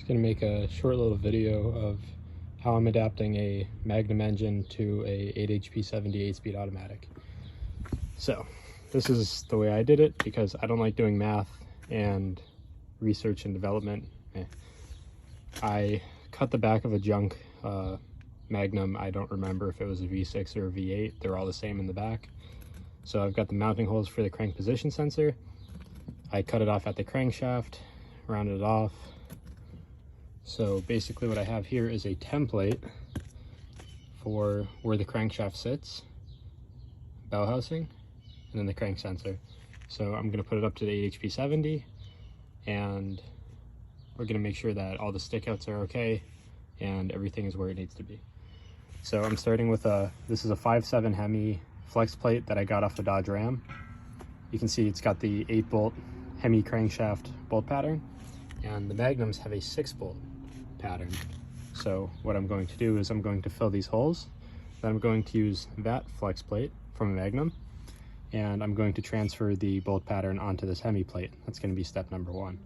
Just gonna make a short little video of how I'm adapting a Magnum engine to a 8HP70 8-speed automatic. So this is the way I did it because I don't like doing math and research and development. I cut the back of a junk Magnum. I don't remember if it was a V6 or a V8. They're all the same in the back. So I've got the mounting holes for the crank position sensor. I cut it off at the crankshaft, rounded it off. So basically what I have here is a template for where the crankshaft sits, bell housing, and then the crank sensor. So I'm going to put it up to the 8HP70, and we're going to make sure that all the stickouts are okay and everything is where it needs to be. So I'm starting with this is a 5.7 Hemi flex plate that I got off the Dodge Ram. You can see it's got the 8-bolt Hemi crankshaft bolt pattern, and the Magnums have a 6-bolt pattern. So what I'm going to do is I'm going to fill these holes. Then I'm going to use that flex plate from a Magnum, and I'm going to transfer the bolt pattern onto this Hemi plate. That's going to be step number 1.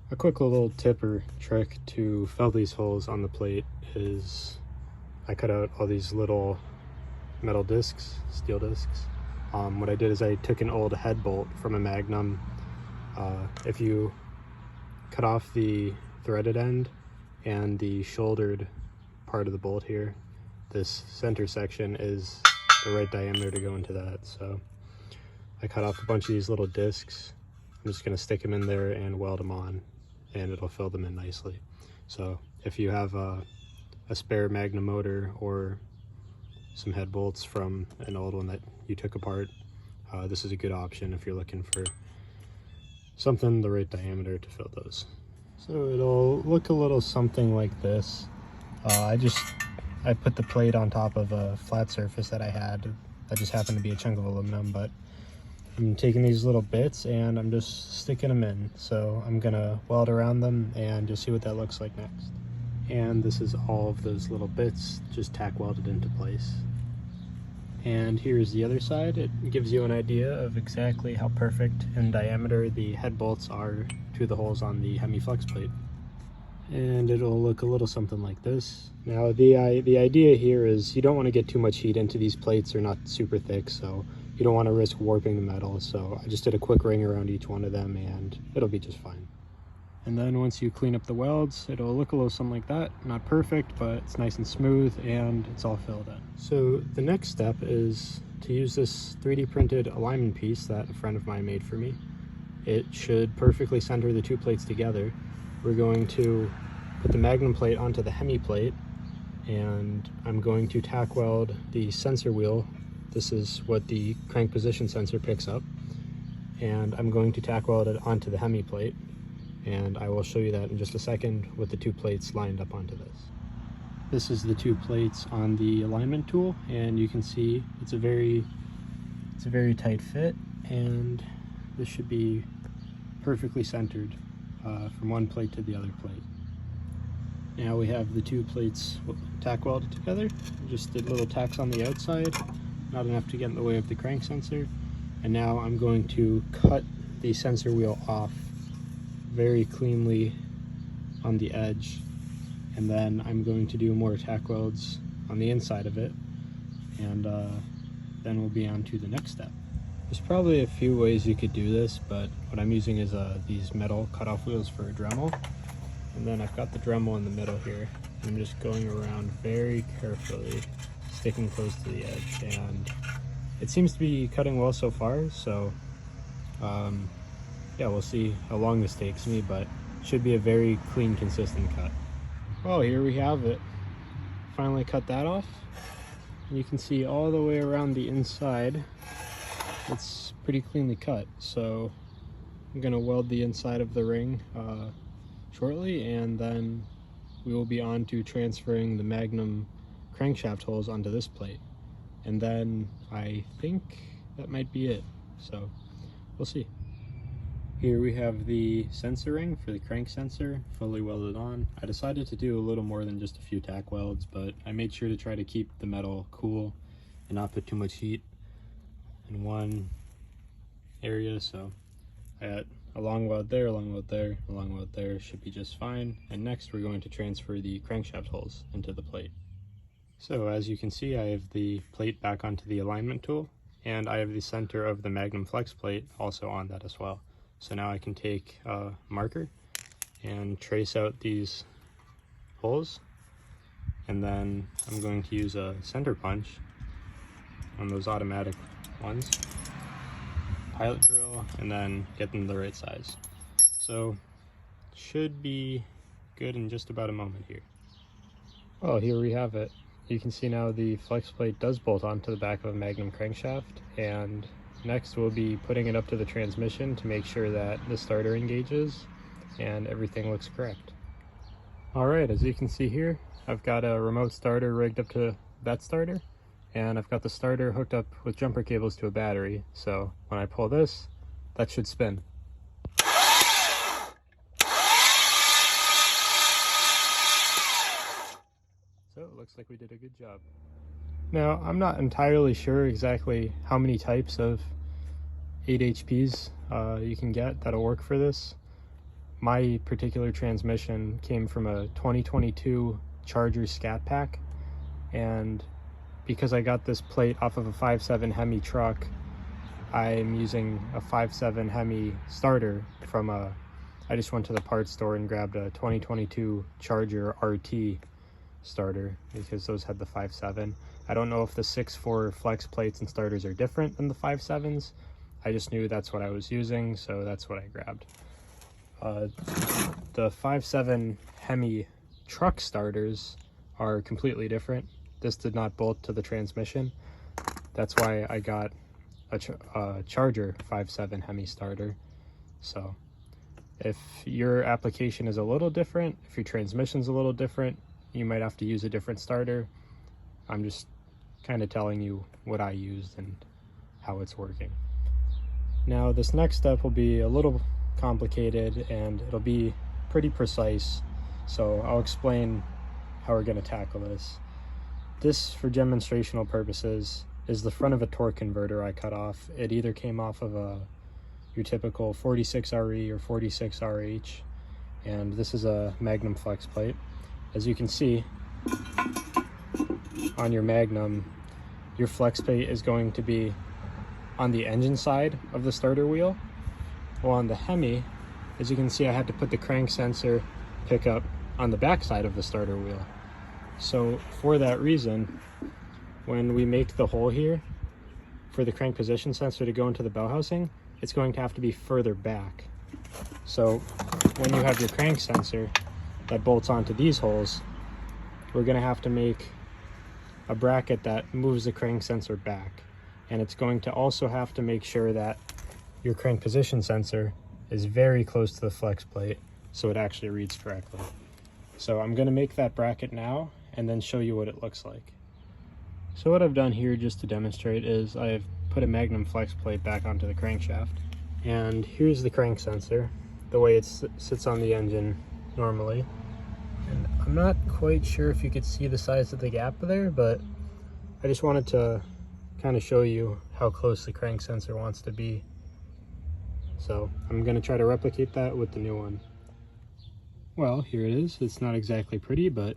A quick little tip or trick to fill these holes on the plate is I cut out all these little metal discs, steel discs. What I did is I took an old head bolt from a Magnum. If you cut off the threaded end and the shouldered part of the bolt here, this center section is the right diameter to go into that. So I cut off a bunch of these little discs. I'm just going to stick them in there and weld them on, and it'll fill them in nicely. So if you have a spare Magnum motor or some head bolts from an old one that you took apart, this is a good option if you're looking for something the right diameter to fill those. So it'll look a little something like this. I put the plate on top of a flat surface that I had. That just happened to be a chunk of aluminum, but I'm taking these little bits and I'm just sticking them in. So I'm gonna weld around them and just see what that looks like next. And this is all of those little bits just tack welded into place. And here's the other side. It gives you an idea of exactly how perfect in diameter the head bolts are to the holes on the Hemi flex plate. And it'll look a little something like this. Now the idea here is you don't want to get too much heat into these plates. They're not super thick, so you don't want to risk warping the metal. So I just did a quick ring around each one of them and it'll be just fine. And then once you clean up the welds, it'll look a little something like that. Not perfect, but it's nice and smooth and it's all filled in. So the next step is to use this 3D printed alignment piece that a friend of mine made for me. It should perfectly center the two plates together. We're going to put the Magnum plate onto the Hemi plate, and I'm going to tack weld the sensor wheel. This is what the crank position sensor picks up. And I'm going to tack weld it onto the Hemi plate. And I will show you that in just a second with the two plates lined up onto this. This is the two plates on the alignment tool, and you can see it's a very tight fit, and this should be perfectly centered from one plate to the other plate. Now we have the two plates tack welded together. Just did little tacks on the outside, not enough to get in the way of the crank sensor. And now I'm going to cut the sensor wheel off very cleanly on the edge, and then I'm going to do more tack welds on the inside of it, and then we'll be on to the next step. There's probably a few ways you could do this, but what I'm using is these metal cutoff wheels for a Dremel, and then I've got the Dremel in the middle here. I'm just going around very carefully, sticking close to the edge, and it seems to be cutting well so far. So yeah, we'll see how long this takes me, but it should be a very clean, consistent cut. Well, here we have it. Finally cut that off. And you can see all the way around the inside, it's pretty cleanly cut. So I'm gonna weld the inside of the ring shortly, and then we will be on to transferring the Magnum crankshaft holes onto this plate. And then I think that might be it. So we'll see. Here we have the sensor ring for the crank sensor, fully welded on. I decided to do a little more than just a few tack welds, but I made sure to try to keep the metal cool and not put too much heat in one area. So I got a long weld there, a long weld there, a long weld there should be just fine. And next we're going to transfer the crankshaft holes into the plate. So as you can see, I have the plate back onto the alignment tool, and I have the center of the Magnum flex plate also on that as well. So now I can take a marker and trace out these holes, and then I'm going to use a center punch on those automatic ones, pilot drill, and then get them the right size. So should be good in just about a moment here. Well, here we have it. You can see now the flex plate does bolt onto the back of a Magnum crankshaft, and next we'll be putting it up to the transmission to make sure that the starter engages and everything looks correct. Alright, as you can see here, I've got a remote starter rigged up to that starter, and I've got the starter hooked up with jumper cables to a battery, so when I pull this, that should spin. So it looks like we did a good job. Now, I'm not entirely sure exactly how many types of 8 HPs you can get that'll work for this. My particular transmission came from a 2022 Charger Scat Pack, and because I got this plate off of a 5.7 Hemi truck, I'm using a 5.7 Hemi starter from I just went to the parts store and grabbed a 2022 Charger RT starter because those had the 5.7. I don't know if the 6.4 flex plates and starters are different than the 5.7s. I just knew that's what I was using, so that's what I grabbed. The 5.7 Hemi truck starters are completely different. This did not bolt to the transmission. That's why I got a Charger 5.7 Hemi starter. So if your application is a little different, if your transmission's a little different, you might have to use a different starter. I'm just kind of telling you what I used and how it's working. Now this next step will be a little complicated and it'll be pretty precise, so I'll explain how we're going to tackle this. This, for demonstrational purposes, is the front of a torque converter I cut off. It either came off of your typical 46RE or 46RH, and this is a Magnum flex plate. As you can see, on your Magnum, your flex plate is going to be on the engine side of the starter wheel. Well, on the Hemi, as you can see, I had to put the crank sensor pickup on the back side of the starter wheel. So for that reason, when we make the hole here for the crank position sensor to go into the bell housing, it's going to have to be further back. So when you have your crank sensor that bolts onto these holes, we're going to have to make a bracket that moves the crank sensor back. And it's going to also have to make sure that your crank position sensor is very close to the flex plate so it actually reads correctly. So I'm going to make that bracket now and then show you what it looks like. So what I've done here just to demonstrate is I've put a Magnum flex plate back onto the crankshaft, and here's the crank sensor the way it sits on the engine normally. And I'm not quite sure if you could see the size of the gap there, but I just wanted to kind of show you how close the crank sensor wants to be. So I'm going to try to replicate that with the new one. Well, here it is. It's not exactly pretty, but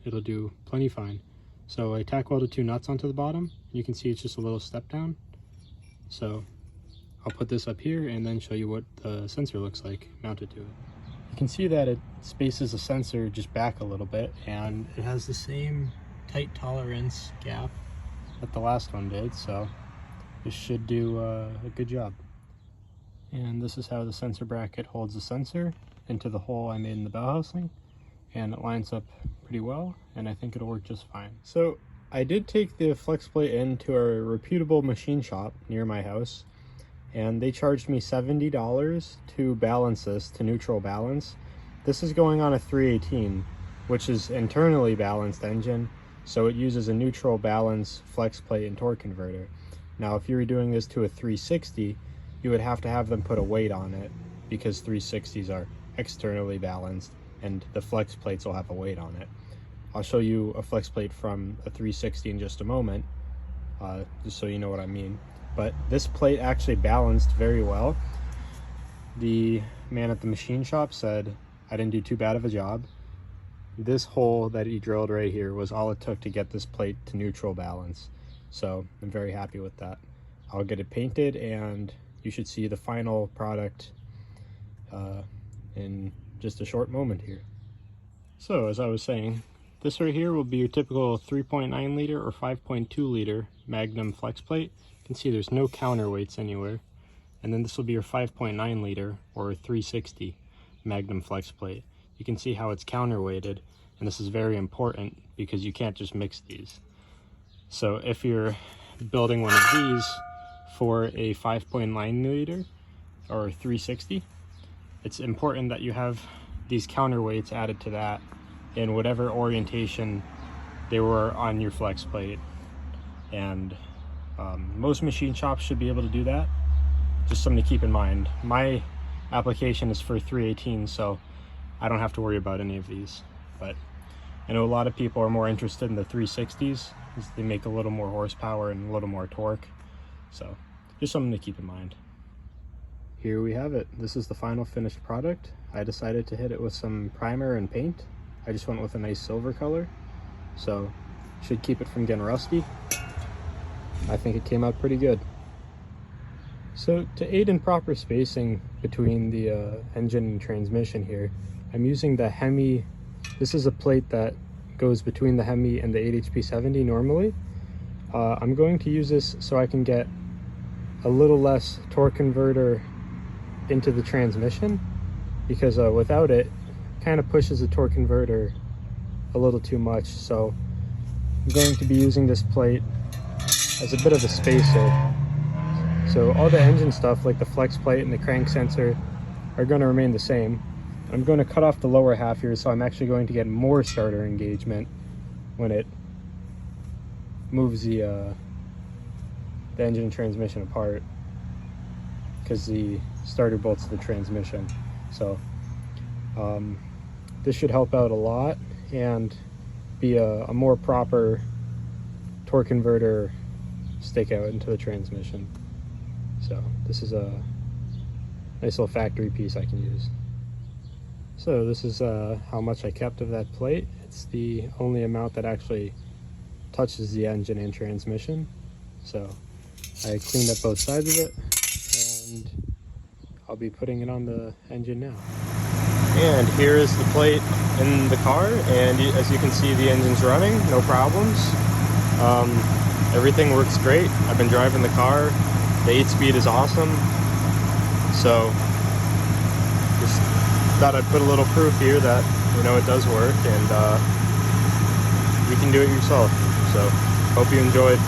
it'll do plenty fine. So I tack welded 2 nuts onto the bottom. You can see it's just a little step down. So I'll put this up here and then show you what the sensor looks like mounted to it. You can see that it spaces the sensor just back a little bit, and it has the same tight tolerance gap that the last one did, so this should do a good job. And this is how the sensor bracket holds the sensor into the hole I made in the bell housing, and it lines up pretty well, and I think it'll work just fine. So I did take the flex plate into a reputable machine shop near my house, and they charged me $70 to balance this to neutral balance. This is going on a 318, which is internally balanced engine, so it uses a neutral balance flex plate and torque converter. Now if you were doing this to a 360, you would have to have them put a weight on it, because 360s are externally balanced and the flex plates will have a weight on it. I'll show you a flex plate from a 360 in just a moment, just so you know what I mean. But this plate actually balanced very well. the man at the machine shop said I didn't do too bad of a job. This hole that he drilled right here was all it took to get this plate to neutral balance. So I'm very happy with that. I'll get it painted and you should see the final product in just a short moment here. So as I was saying, this right here will be your typical 3.9 liter or 5.2 liter Magnum flex plate. You can see there's no counterweights anywhere. And then this will be your 5.9 liter or 360 Magnum flex plate. You can see how it's counterweighted, and this is very important because you can't just mix these. So if you're building one of these for a 5.9 liter or 360, it's important that you have these counterweights added to that in whatever orientation they were on your flex plate. And most machine shops should be able to do that. Just something to keep in mind. My application is for 318, so I don't have to worry about any of these. But I know a lot of people are more interested in the 360s because they make a little more horsepower and a little more torque. So just something to keep in mind. Here we have it. This is the final finished product. I decided to hit it with some primer and paint. I just went with a nice silver color, so should keep it from getting rusty. I think it came out pretty good. So to aid in proper spacing between the engine and transmission here, I'm using the Hemi. This is a plate that goes between the Hemi and the 8HP70 normally. I'm going to use this so I can get a little less torque converter into the transmission, because without it, kind of pushes the torque converter a little too much. So I'm going to be using this plate as a bit of a spacer. So all the engine stuff like the flex plate and the crank sensor are going to remain the same. I'm going to cut off the lower half here, so I'm actually going to get more starter engagement when it moves the engine and transmission apart, because the starter bolts the transmission. So this should help out a lot and be a more proper torque converter stick out into the transmission. So this is a nice little factory piece I can use. So this is how much I kept of that plate. It's the only amount that actually touches the engine and transmission. So I cleaned up both sides of it, and I'll be putting it on the engine now. And here is the plate in the car, and as you can see, the engine's running, no problems. Everything works great. I've been driving the car. The 8-speed is awesome. So just thought I'd put a little proof here that, you know, it does work, and you can do it yourself. So hope you enjoyed.